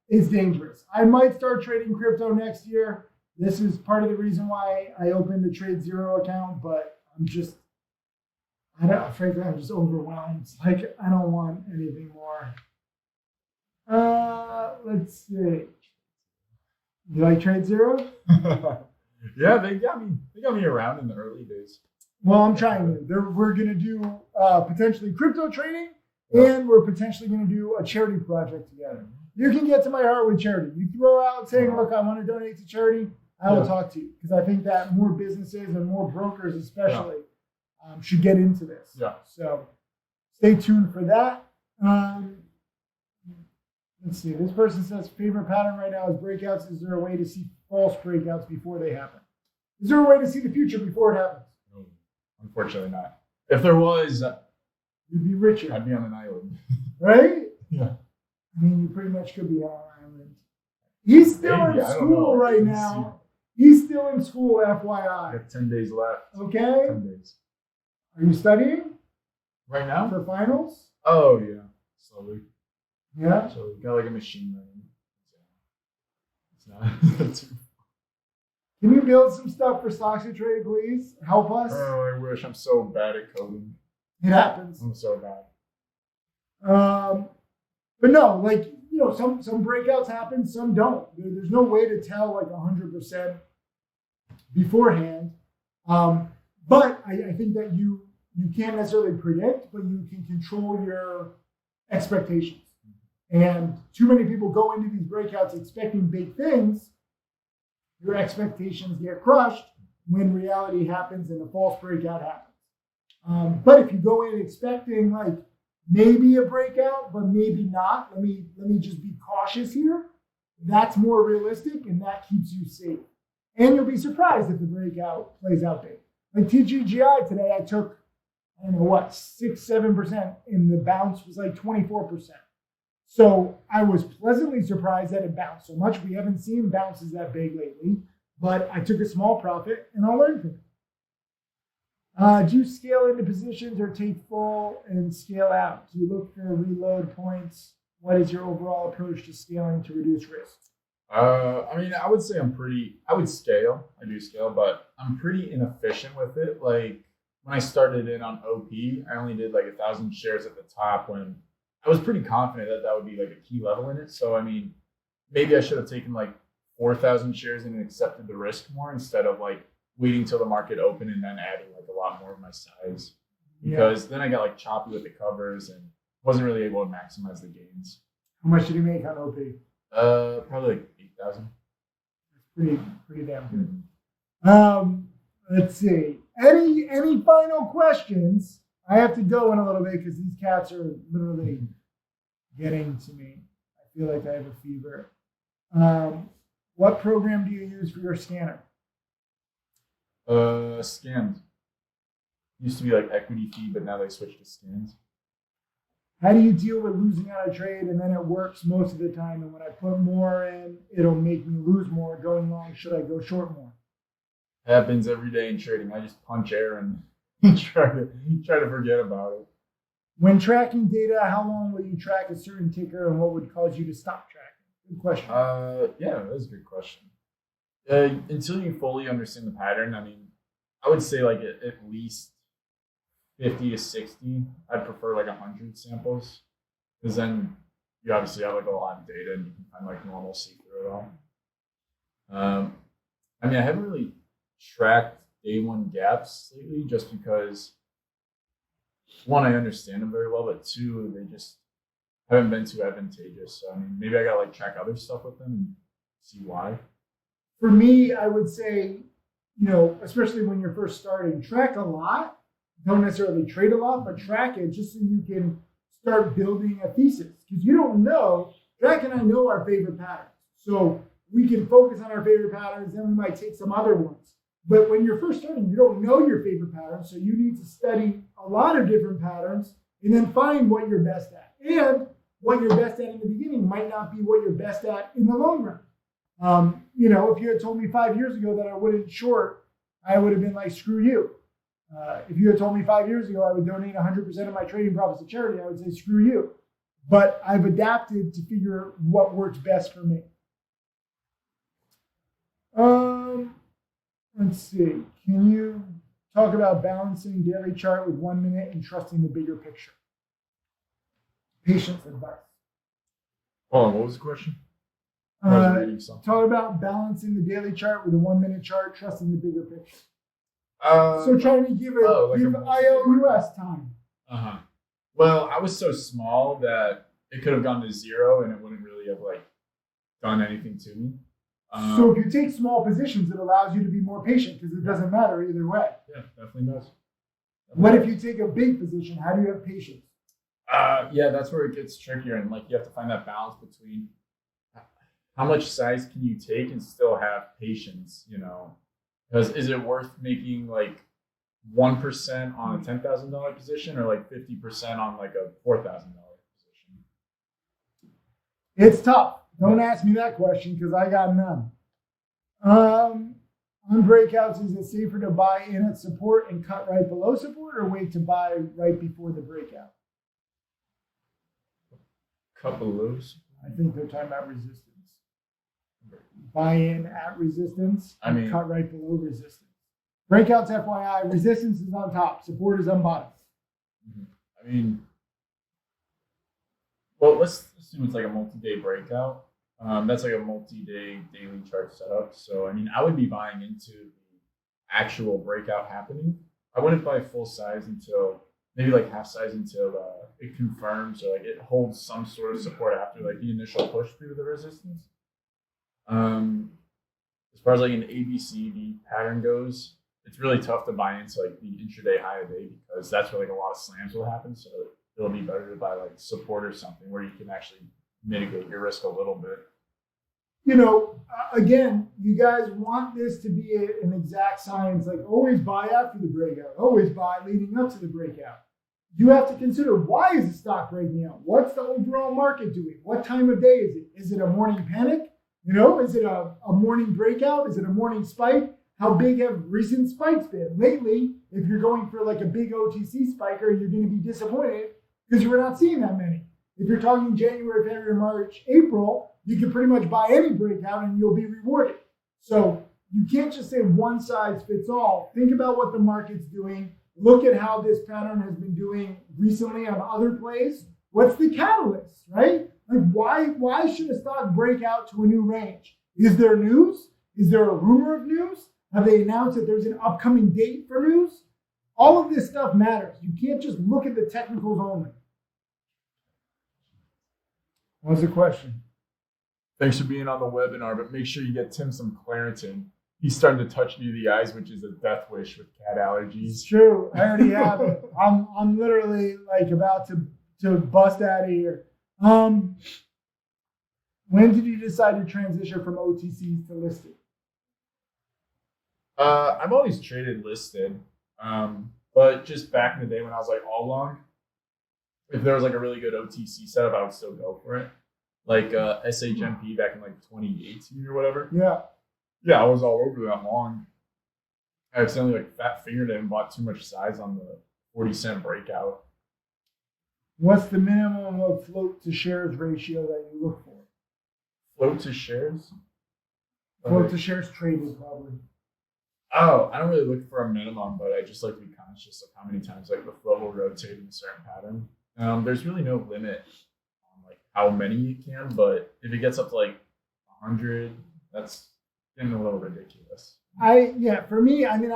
It's dangerous. I might start trading crypto next year. This is part of the reason why I opened the Trade Zero account, but frankly, I'm just overwhelmed. Like, I don't want anything more. Let's see. You like Trade Zero? Yeah, they got me around in the early days. Well, I'm trying to. We're going to do potentially crypto trading, and we're potentially going to do a charity project together. You can get to my heart with charity. You throw out saying, look, I want to donate to charity, I will talk to you. Because I think that more businesses and more brokers especially should get into this. Yeah. So stay tuned for that. Let's see. This person says, favorite pattern right now is breakouts. Is there a way to see false breakouts before they happen? Is there a way to see the future before it happens? Unfortunately not. If there was, You'd be richer, I'd be on an island. right? Yeah. I mean, you pretty much could be on an island. He's still Maybe, in I don't school know. right Let's now. He's still in school, FYI. I got 10 days left. Okay. 10 days. Are you studying Right now? for finals? Oh, yeah. Slowly. Yeah. So we got like a machine learning. It's not too. Can you build some stuff for Stocks to Trade, please? Help us. Oh, I wish. I'm so bad at coding. It happens. I'm so bad. But no, like, you know, some breakouts happen, some don't. There's no way to tell like 100% beforehand. But I think that you can't necessarily predict, but you can control your expectations. And too many people go into these breakouts expecting big things. Your expectations get crushed when reality happens and a false breakout happens. But if you go in expecting like maybe a breakout, but maybe not, let me just be cautious here. That's more realistic and that keeps you safe. And you'll be surprised if the breakout plays out big. Like TGGI today, I took, I don't know what, 6-7%, and the bounce was like 24%. So I was pleasantly surprised that it bounced so much. We haven't seen bounces that big lately, but I took a small profit and I'll learn from it. Do you scale into positions or take full and scale out? Do you look for reload points? What is your overall approach to scaling to reduce risk? I mean, I would say I would scale. I do scale, but I'm pretty inefficient with it. Like when I started in on OP, I only did like 1,000 shares at the top when I was pretty confident that that would be like a key level in it. So, I mean, maybe I should have taken like 4,000 shares and accepted the risk more instead of like waiting till the market opened and then adding like a lot more of my size. Because then I got like choppy with the covers and wasn't really able to maximize the gains. How much did you make on OP? Probably like 8,000. Pretty damn good. Let's see. Any final questions? I have to go in a little bit because these cats are literally getting to me. I feel like I have a fever. What program do you use for your scanner? Scans. Used to be like equity fee, but now they switched to scans. How do you deal with losing on a trade and then it works most of the time? And when I put more in, it'll make me lose more. Going long, should I go short more? Happens every day in trading. I just punch air and try to forget about it. When tracking data, how long will you track a certain ticker and what would cause you to stop tracking? Good question. Yeah, that's a good question. Until you fully understand the pattern, I mean, I would say like at least 50 to 60. I'd prefer like 100 samples because then you obviously have like a lot of data and you can find like normalcy through it all. I mean, I haven't really tracked day one gaps lately just because one, I understand them very well, but two, they just haven't been too advantageous. So I mean, maybe I gotta like track other stuff with them and see why. For me, I would say, you know, especially when you're first starting, track a lot. Don't necessarily trade a lot, but track it just so you can start building a thesis. Because you don't know, Jack and I know our favorite patterns. So we can focus on our favorite patterns, then we might take some other ones. But when you're first starting, you don't know your favorite patterns, so you need to study a lot of different patterns and then find what you're best at. And what you're best at in the beginning might not be what you're best at in the long run. You know, if you had told me 5 years ago that I wouldn't short, I would have been like, screw you. If you had told me 5 years ago I would donate 100% of my trading profits to charity, I would say, screw you. But I've adapted to figure what works best for me. Let's see. Can you talk about balancing daily chart with 1 minute and trusting the bigger picture? Patience advice. Hold on, what was the question? I was reading something. Talk about balancing the daily chart with a 1 minute chart, trusting the bigger picture. So trying to give IOUS time. Well, I was so small that it could have gone to zero and it wouldn't really have like done anything to me. So if you take small positions, it allows you to be more patient because it doesn't matter either way. Yeah, definitely does. What if you take a big position? How do you have patience? Yeah, that's where it gets trickier, and like you have to find that balance between how much size can you take and still have patience, you know? Because is it worth making like 1% on a $10,000 position, or like 50% on like a $4,000 position? It's tough. Don't ask me that question because I got none. On breakouts, is it safer to buy in at support and cut right below support, or wait to buy right before the breakout? Cut below. I think they're talking about resistance. Buy in at resistance and cut right below resistance. Breakouts, FYI, resistance is on top, support is on bottom. I mean, well, let's assume it's like a multi-day breakout. That's like a multi-day daily chart setup. So, I mean, I would be buying into the actual breakout happening. I wouldn't buy full size until maybe like half size until it confirms or like it holds some sort of support after like the initial push through the resistance. As far as like an ABCD pattern goes, it's really tough to buy into like the intraday high of day because that's where like a lot of slams will happen. So it'll be better to buy like support or something where you can actually mitigate your risk a little bit. You know, again, you guys want this to be an exact science, like always buy after the breakout, always buy leading up to the breakout. You have to consider, why is the stock breaking out? What's the overall market doing? What time of day is it? Is it a morning panic? You know, is it a morning breakout? Is it a morning spike? How big have recent spikes been? Lately, if you're going for like a big OTC spiker, you're going to be disappointed because you're not seeing that many. If you're talking January, February, March, April, you can pretty much buy any breakout and you'll be rewarded. So you can't just say one size fits all. Think about what the market's doing. Look at how this pattern has been doing recently on other plays. What's the catalyst, right? Like why should a stock break out to a new range? Is there news? Is there a rumor of news? Have they announced that there's an upcoming date for news? All of this stuff matters. You can't just look at the technicals only. What's the question? Thanks for being on the webinar, but make sure you get Tim some Claritin. He's starting to touch near the eyes, which is a death wish with cat allergies. It's true. I already have it. I'm literally like about to bust out of here. When did you decide to transition from OTCs to listed? I've always traded listed, but just back in the day when I was like all long, if there was like a really good OTC setup, I would still go for it. Like SHMP back in like 2018 or whatever. Yeah, I was all over that long. I accidentally like fat fingered it and bought too much size on the 40-cent breakout. What's the minimum of float to shares ratio that you look for? Float to shares? Float to shares traded, probably. Oh, I don't really look for a minimum, but I just like to be conscious of how many times like the float will rotate in a certain pattern. There's really no limit on like how many you can, but if it gets up to like 100, that's getting a little ridiculous. For me, I mean,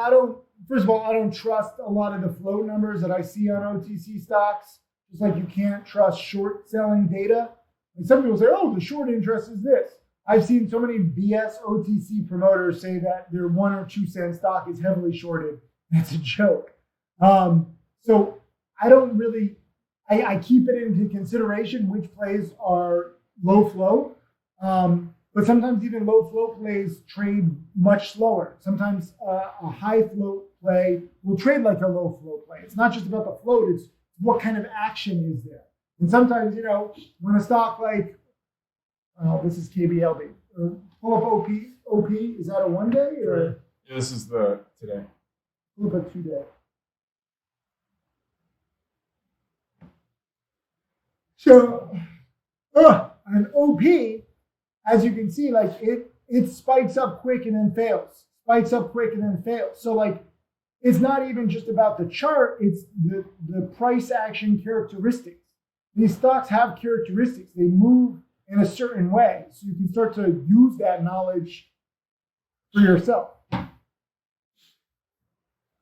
first of all, I don't trust a lot of the float numbers that I see on OTC stocks. Just like you can't trust short selling data. And some people say, oh, the short interest is this. I've seen so many BS OTC promoters say that their 1 or 2 cent stock is heavily shorted. That's a joke. So I don't really, I keep it into consideration which plays are low flow. But sometimes even low flow plays trade much slower. Sometimes a high float play will trade like a low flow play. It's not just about the float, it's what kind of action is there. And sometimes, you know, when a stock like, this is KBLV, or pull up OP, is that a 1 day or? Yeah, this is the today. Pull up a 2 day. So, an OP, as you can see, like it spikes up quick and then fails. Spikes up quick and then fails. So like, it's not even just about the chart, it's the price action characteristics. These stocks have characteristics. They move in a certain way. So you can start to use that knowledge for yourself.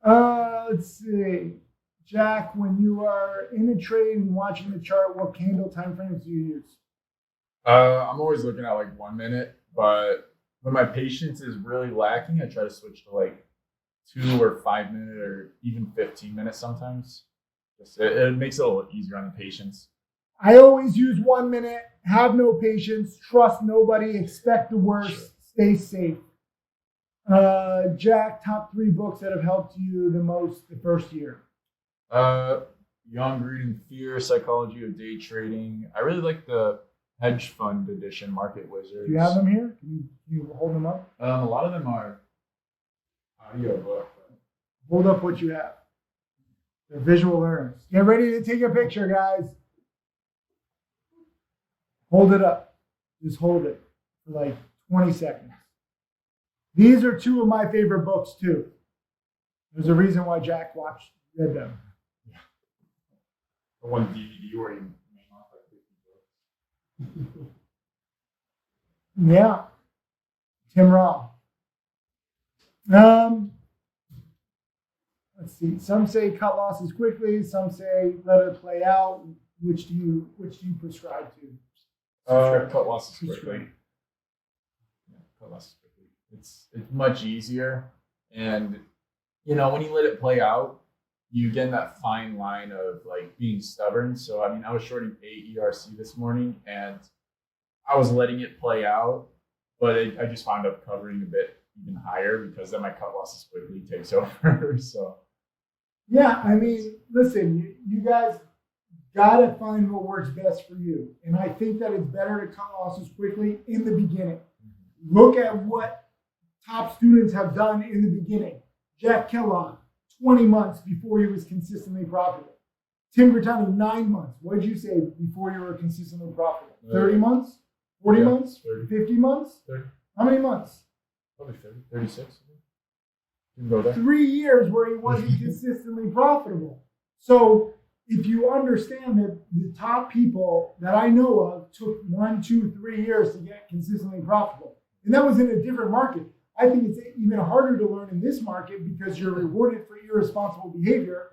Let's see. Jack, when you are in a trade and watching the chart, what candle time frames do you use? I'm always looking at like 1 minute, but when my patience is really lacking, I try to switch to like 2 or 5 minute or even 15 minutes sometimes. It makes it a little easier on the patience. I always use 1 minute, have no patience, trust nobody, expect the worst, stay safe. Jack, top 3 books that have helped you the most the first year. Young, Greed, and Fear, Psychology of Day Trading. I really like the hedge fund edition, Market Wizards. Do you have them here? Can you hold them up? A lot of them are audio book. Hold up what you have. They're visual learners. Get ready to take a picture, guys. Hold it up. Just hold it for like 20 seconds. These are 2 of my favorite books, too. There's a reason why Jack read them. The one DVD where you name off like 50 books. Yeah. Tim Raw. Let's see. Some say cut losses quickly. Some say let it play out. Which do you prescribe to? Cut losses quickly. Yeah, cut losses quickly. It's much easier, and when you let it play out, you get in that fine line of like being stubborn. So I mean, I was shorting 8 ERC this morning, and I was letting it play out, but I just wound up covering a bit even higher because then my cut losses quickly takes over. So yeah, I mean, listen, you guys gotta find what works best for you, and I think that it's better to cut losses quickly in the beginning. Look at what top students have done in the beginning. Jack Kellogg, 20 months before he was consistently profitable. Tim Bertani, 9 months. What did you say before you were consistently profitable? 30 months? 40 months? 30. 50 months? 30. How many months? Probably 30, 36. You can go there. 3 years where he wasn't consistently profitable. So if you understand that the top people that I know of took 1, 2, 3 years to get consistently profitable, and that was in a different market. I think it's even harder to learn in this market because you're rewarded for irresponsible behavior,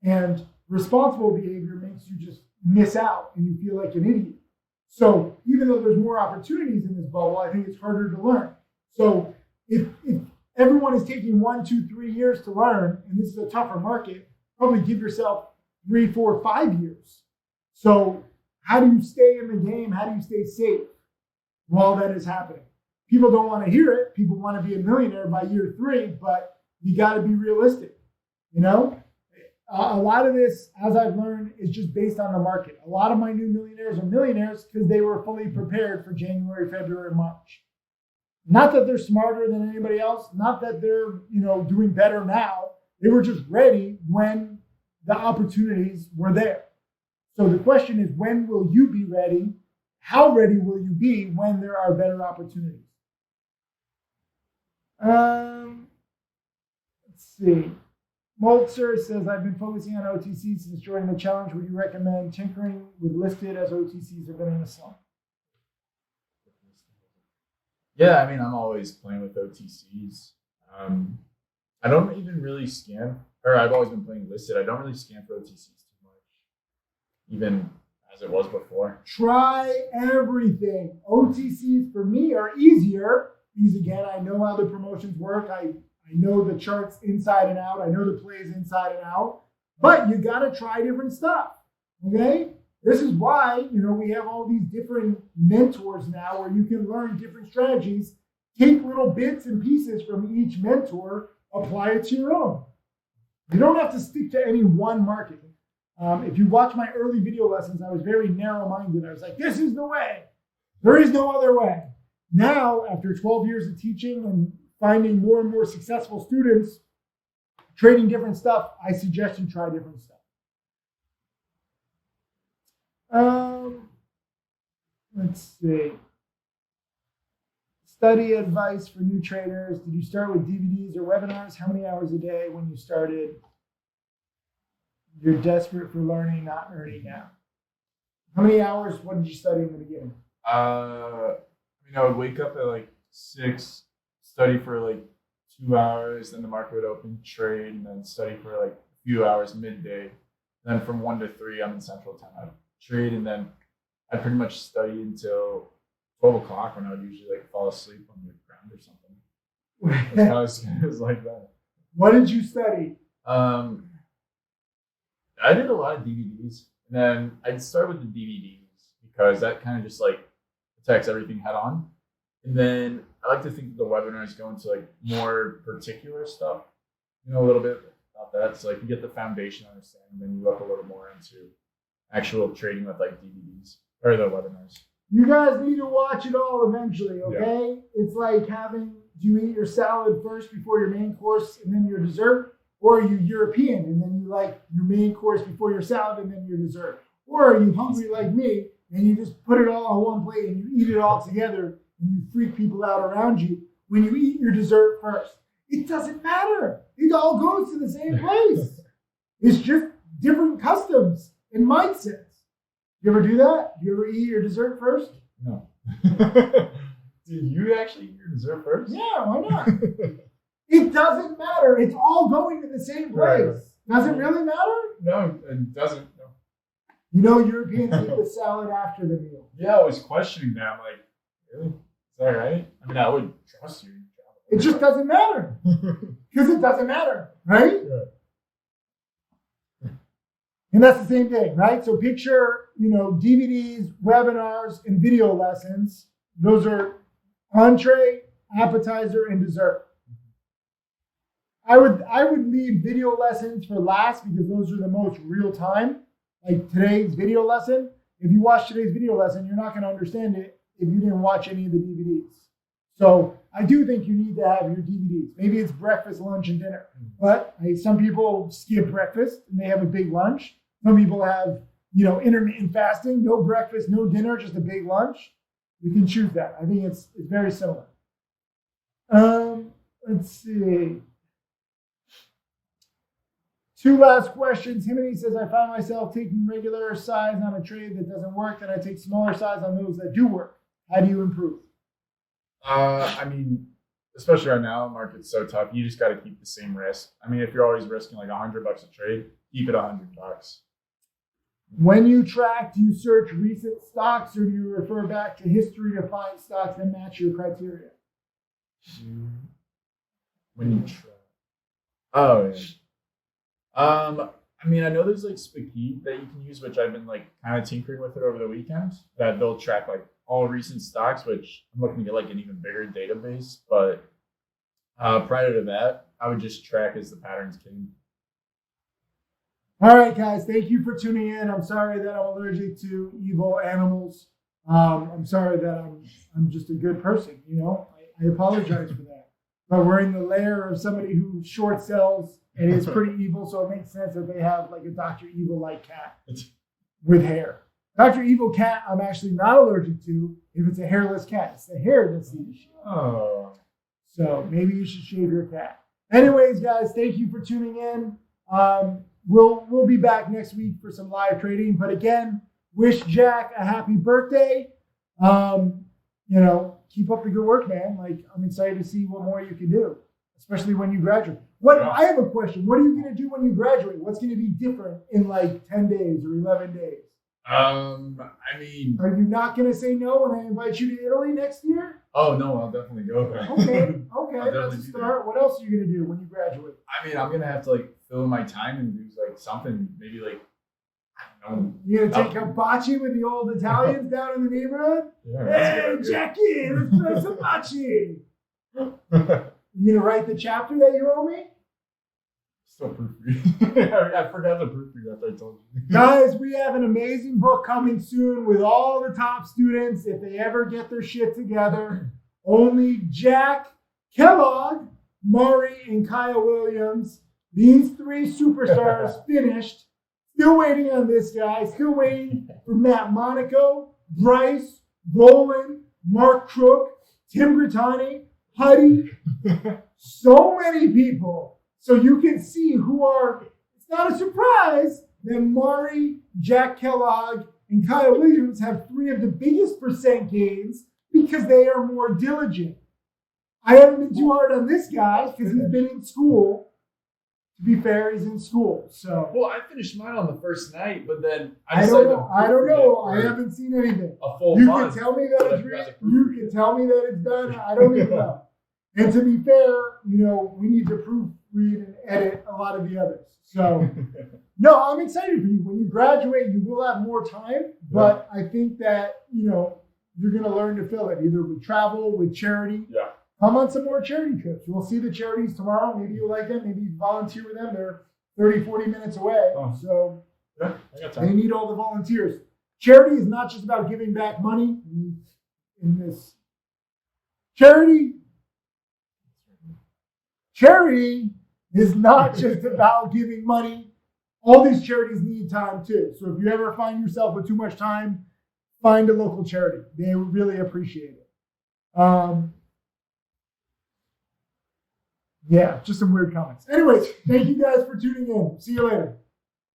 and responsible behavior makes you just miss out and you feel like an idiot. So even though there's more opportunities in this bubble, I think it's harder to learn. So if everyone is taking 1, 2, 3 years to learn, and this is a tougher market, probably give yourself 3, 4, 5 years. So how do you stay in the game? How do you stay safe while that is happening? People don't want to hear it. People want to be a millionaire by year 3, but you got to be realistic. A lot of this, as I've learned, is just based on the market. A lot of my new millionaires are millionaires because they were fully prepared for January, February, March. Not that they're smarter than anybody else. Not that they're, doing better now. They were just ready when the opportunities were there. So the question is, when will you be ready? How ready will you be when there are better opportunities? Let's see. Moltzer says, I've been focusing on OTC since joining the challenge. Would you recommend tinkering with listed as OTCs have been in a slump? Yeah, I mean, I'm always playing with OTCs. I don't even really scan, or I've always been playing listed. I don't really scan for OTCs too much, even as it was before. Try everything. OTCs for me are easier because, again, I know how the promotions work. I know the charts inside and out. I know the plays inside and out. But you got to try different stuff, okay? This is why, we have all these different mentors now where you can learn different strategies, take little bits and pieces from each mentor, apply it to your own. You don't have to stick to any one market. If you watch my early video lessons, I was very narrow-minded. I was like, this is the way. There is no other way. Now, after 12 years of teaching and finding more and more successful students, trading different stuff, I suggest you try different stuff. Let's see. Study advice for new traders. Did you start with DVDs or webinars? How many hours a day when you started? You're desperate for learning, not earning now. How many hours? What did you study in the beginning? I would wake up at like 6, study for like 2 hours, then the market would open, trade, and then study for like a few hours midday. Then from 1 to 3, I'm in Central Time. I'd trade, and then I'd pretty much study until 12 o'clock when I would usually like fall asleep on the ground or something. It was like that. What did you study? I did a lot of DVDs, and then I'd start with the DVDs because that kind of just like attacks everything head on. And then I like to think that the webinars go into like more particular stuff, a little bit about that. So like you get the foundation understanding, then you look a little more into actual trading with like DVDs or the webinars. You guys need to watch it all eventually, okay? Yeah. It's like do you eat your salad first before your main course and then your dessert? Or are you European and then you like your main course before your salad and then your dessert? Or are you hungry like me and you just put it all on one plate and you eat it all together and you freak people out around you when you eat your dessert first? It doesn't matter. It all goes to the same place. It's just different customs and mindsets. You ever do that? You ever eat your dessert first? No. Did you actually eat your dessert first? Yeah, why not? It doesn't matter. It's all going to the same place. Right. Does it really matter? No, it doesn't. No. Europeans eat the salad after the meal. Yeah, I was questioning that. I'm like, really? Is that right? I mean, I would trust you. It just doesn't matter. Because it doesn't matter, right? Yeah. And that's the same thing, right? So picture, DVDs, webinars, and video lessons. Those are entree, appetizer, and dessert. I would leave video lessons for last because those are the most real time. Like today's video lesson. If you watch today's video lesson, you're not going to understand it if you didn't watch any of the DVDs. So I do think you need to have your DVDs. Maybe it's breakfast, lunch, and dinner. But some people skip breakfast and they have a big lunch. Some people have, intermittent fasting, no breakfast, no dinner, just a big lunch. You can choose that. I think it's very similar. Let's see. 2 last questions. Himony says, I find myself taking regular size on a trade that doesn't work, and I take smaller size on those that do work. How do you improve? I mean, especially right now, the market's so tough. You just got to keep the same risk. I mean, if you're always risking like $100 a trade, keep it $100. When you track, do you search recent stocks or do you refer back to history to find stocks that match your criteria? When you track. Oh, yeah. I mean, I know there's like Spaghetti that you can use, which I've been like kind of tinkering with it over the weekend, that they'll track like all recent stocks, which I'm looking to get like an even bigger database. But prior to that, I would just track as the patterns came. All right, guys, thank you for tuning in. I'm sorry that I'm allergic to evil animals. I'm sorry that I'm just a good person, I apologize for that. But we're in the layer of somebody who short sells and is pretty evil, so it makes sense that they have like a Dr. Evil-like cat with hair. Dr. Evil cat, I'm actually not allergic to if it's a hairless cat. It's the hair that's the issue. Oh. So maybe you should shave your cat. Anyways, guys, thank you for tuning in. We'll be back next week for some live trading. But again, wish Jack a happy birthday. Keep up the good work, man. Like, I'm excited to see what more you can do, especially when you graduate. I have a question. What are you going to do when you graduate? What's going to be different in like 10 days or 11 days? I mean, are you not going to say no when I invite you to Italy next year? Oh, no, I'll definitely go there. Okay, that's a start. What else are you going to do when you graduate? I mean, I'm going to have to like fill in my time and do like something, maybe like, I don't know. You're going to take hibachi with the old Italians down in the neighborhood? Yeah, hey, Jackie, let's play some hibachi. You going to write the chapter that you owe me? Still proofread. I forgot to proofread after I told you. Guys, we have an amazing book coming soon with all the top students. If they ever get their shit together, only Jack, Kellogg, Murray, and Kyle Williams, these 3 superstars finished. Still waiting on this guy. Still waiting for Matt Monaco, Bryce, Roland, Mark Crook, Tim Grittani, Huddy. So many people. So you can see it's not a surprise that Murray, Jack Kellogg, and Kyle Williams have 3 of the biggest percent gains because they are more diligent. I haven't been too hard on this guy because he's been in school. To be fair, he's in school. So well, I finished mine on the first night, but then I don't know. I haven't seen anything. A full you month. Can tell me that it's real. You can tell me that it's done. I don't even know. And to be fair, we need to proofread and edit a lot of the others. So, no, I'm excited for you. When you graduate, you will have more time. But I think that, you you're going to learn to fill it either with travel, with charity. Yeah. Come on some more charity trips. We'll see the charities tomorrow. Maybe you like them. Maybe you volunteer with them. They're 30, 40 minutes away. Oh. So Yeah, I got they time. need all the volunteers. Charity is not just about giving back money in this. Charity is not just about giving money. All these charities need time too. So if you ever find yourself with too much time, find a local charity. They really appreciate it. Yeah, just some weird comments. Anyways, thank you guys for tuning in. See you later.